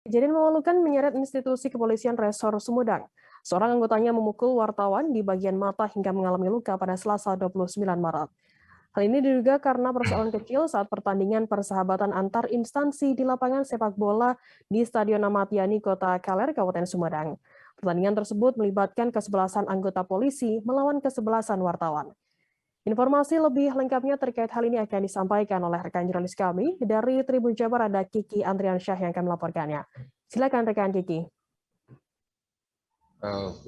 Kejadian memalukan menyeret institusi kepolisian Resor Sumedang. Seorang anggotanya memukul wartawan di bagian mata hingga mengalami luka pada Selasa 29 Maret. Hal ini diduga karena persoalan kecil saat pertandingan persahabatan antar instansi di lapangan sepak bola di Stadion Ahmad Yani, Kota Kaler, Kabupaten Sumedang. Pertandingan tersebut melibatkan kesebelasan anggota polisi melawan kesebelasan wartawan. Informasi lebih lengkapnya terkait hal ini akan disampaikan oleh rekan jurnalis kami dari Tribun Jabar, ada Kiki Andriansyah yang akan melaporkannya. Silakan rekan Kiki.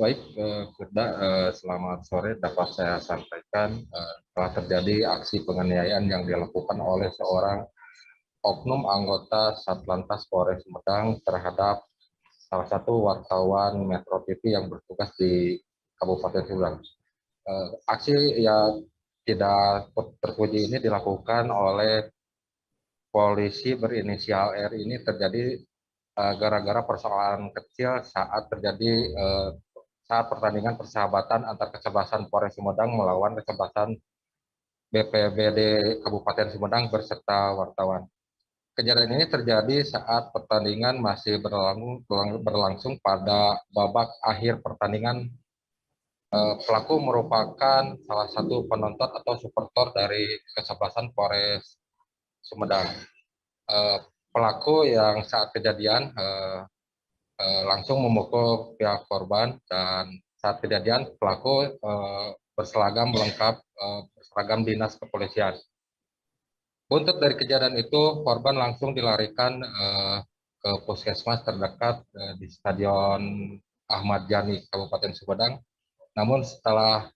Baik, Firda, selamat sore. Dapat saya sampaikan telah terjadi aksi penganiayaan yang dilakukan oleh seorang oknum anggota Satlantas Polres Sumedang terhadap salah satu wartawan Metro TV yang bertugas di Kabupaten Sumedang. Aksi yang tidak terpuji ini dilakukan oleh polisi berinisial R ini terjadi gara-gara persoalan kecil saat terjadi saat pertandingan persahabatan antar kesebelasan Polres Sumedang melawan kesebelasan BPBD Kabupaten Sumedang berserta wartawan. Kejadian ini terjadi saat pertandingan masih berlangsung pada babak akhir pertandingan. Pelaku merupakan salah satu penonton atau supporter dari kesebelasan Polres Sumedang. Pelaku yang saat kejadian langsung memukul pihak korban, dan saat kejadian pelaku berseragam lengkap seragam dinas kepolisian. Untuk dari kejadian itu, korban langsung dilarikan ke puskesmas terdekat di Stadion Ahmad Yani, Kabupaten Sumedang. Namun setelah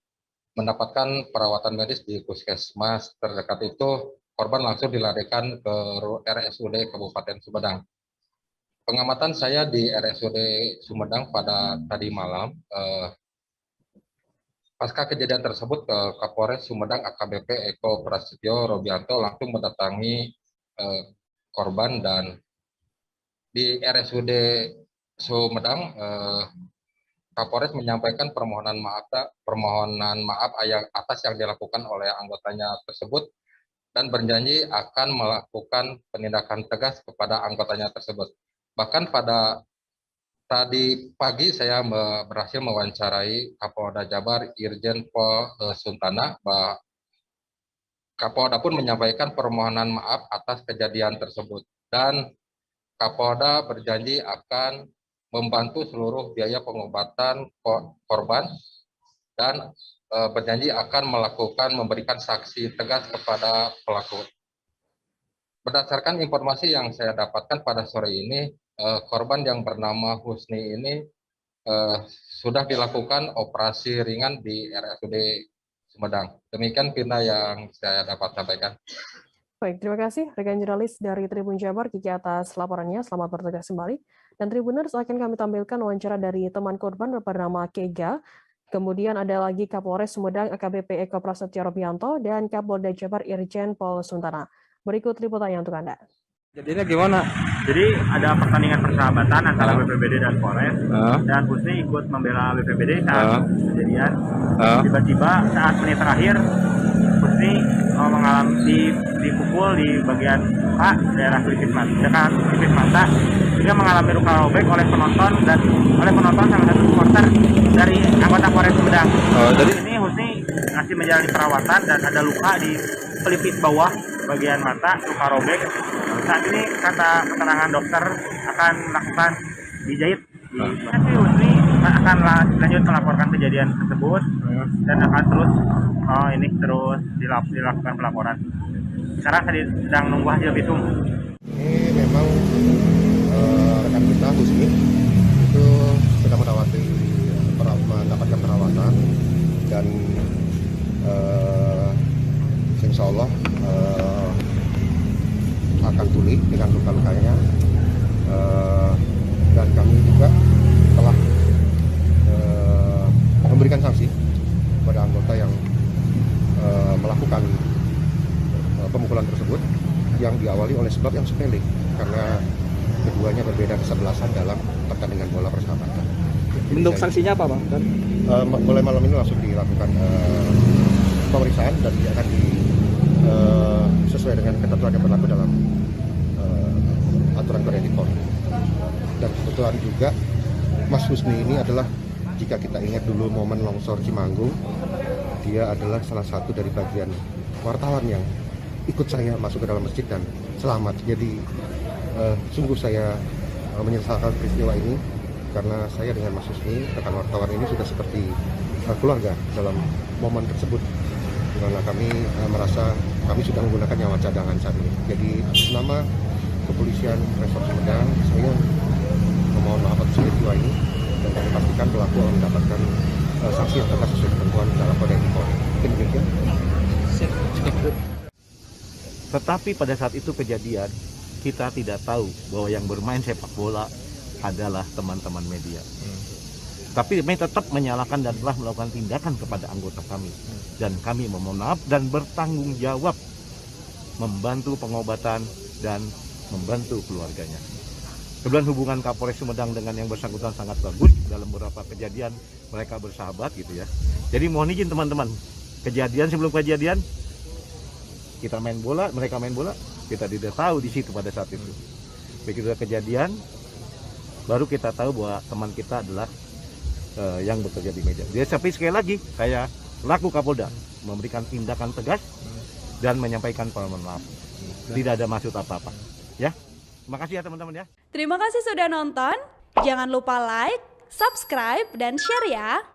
mendapatkan perawatan medis di puskesmas terdekat itu, korban langsung dilarikan ke RSUD Kabupaten Sumedang. Pengamatan saya di RSUD Sumedang pada tadi malam, pasca kejadian tersebut, Kapolres Sumedang AKBP Eko Prasetyo Robianto langsung mendatangi korban, dan di RSUD Sumedang Kapolres menyampaikan permohonan maaf atas yang dilakukan oleh anggotanya tersebut, dan berjanji akan melakukan penindakan tegas kepada anggotanya tersebut. Bahkan pada tadi pagi saya berhasil mewawancarai Kapolda Jabar Irjen Pol Suntana. Kapolda pun menyampaikan permohonan maaf atas kejadian tersebut, dan Kapolda berjanji akan membantu seluruh biaya pengobatan korban, dan berjanji akan memberikan saksi tegas kepada pelaku. Berdasarkan informasi yang saya dapatkan pada sore ini, korban yang bernama Husni ini sudah dilakukan operasi ringan di RSUD Sumedang. Demikian Pina yang saya dapat sampaikan. Baik, terima kasih rekan jurnalis dari Tribun Jabar Kiki atas laporannya. Selamat bertugas kembali. Dan Tribuners, akan kami tampilkan wawancara dari teman korban bernama Kega. Kemudian ada lagi Kapolres Sumedang AKBP Eko Prasetyo Robianto dan Kapolda Jabar Irjen Pol Suntana. Berikut liputannya untuk Anda. Jadinya gimana? Jadi ada pertandingan persahabatan antara BPBD dan Polres, dan Husni ikut membela BPBD saat kejadian. Tiba-tiba saat menit terakhir, Husni mengalami dipukul di bagian muka daerah pelipis mata, hingga mengalami luka robek oleh penonton salah satu supporter dari anggota Polres Sumedang. Jadi ini Husni masih menjalani perawatan dan ada luka di pelipis bawah bagian mata, luka robek. Saat ini kata keterangan dokter akan melakukan dijahit. Nanti Husni akan lanjut melaporkan kejadian tersebut dan akan terus dilakukan pelaporan. Sekarang saya sedang nunggu hasil visum. Ini memang rekan kita Husni itu sudah mendapatkan perawatan, dan insya Allah akan pulih dengan luka-lukanya, dan kami juga telah memberikan sanksi kepada anggota yang melakukan pemukulan tersebut, yang diawali oleh sebab yang sepele, karena keduanya berbeda kesebelasan dalam pertandingan bola persahabatan. Bentuk sanksinya apa, Bang? Mulai malam ini langsung dilakukan pemeriksaan, dan dia akan sesuai dengan ketentuan yang berlaku dalam aturan kode etik Polri. Dan kebetulan juga Mas Husni ini adalah, jika kita ingat dulu momen longsor Cimanggung, dia adalah salah satu dari bagian wartawan yang ikut saya masuk ke dalam masjid dan selamat. Jadi sungguh saya menyesalkan peristiwa ini, karena saya dengan Mas Husni, rekan wartawan ini, sudah seperti keluarga dalam momen tersebut, karena kami merasa kami sudah menggunakan nyawa cadangan saat ini. Jadi nama kepolisian Resor Sumedang, saya memohon maaf atas peristiwa ini, dan kami pastikan pelaku akan mendapatkan sanksi yang tegas sesuai ketentuan dalam kode etik Polri. Mungkin demikian. Tetapi pada saat itu kejadian, kita tidak tahu bahwa yang bermain sepak bola adalah teman-teman media. Tapi kami tetap menyalahkan dan telah melakukan tindakan kepada anggota kami. Dan kami memohon maaf dan bertanggung jawab membantu pengobatan dan membantu keluarganya. Kemudian hubungan Kapolres Sumedang dengan yang bersangkutan sangat bagus. Dalam beberapa kejadian mereka bersahabat gitu ya. Jadi mohon izin teman-teman, kejadian sebelum kejadian kita main bola, mereka main bola, kita tidak tahu di situ pada saat itu. Begitu kejadian, baru kita tahu bahwa teman kita adalah yang bekerja di meja. Jadi tapi sekali lagi saya selaku Kapolda memberikan tindakan tegas dan menyampaikan permohonan maaf. Tidak ada maksud apa-apa. Ya, terima kasih ya teman-teman ya. Terima kasih sudah nonton. Jangan lupa like, subscribe, dan share ya.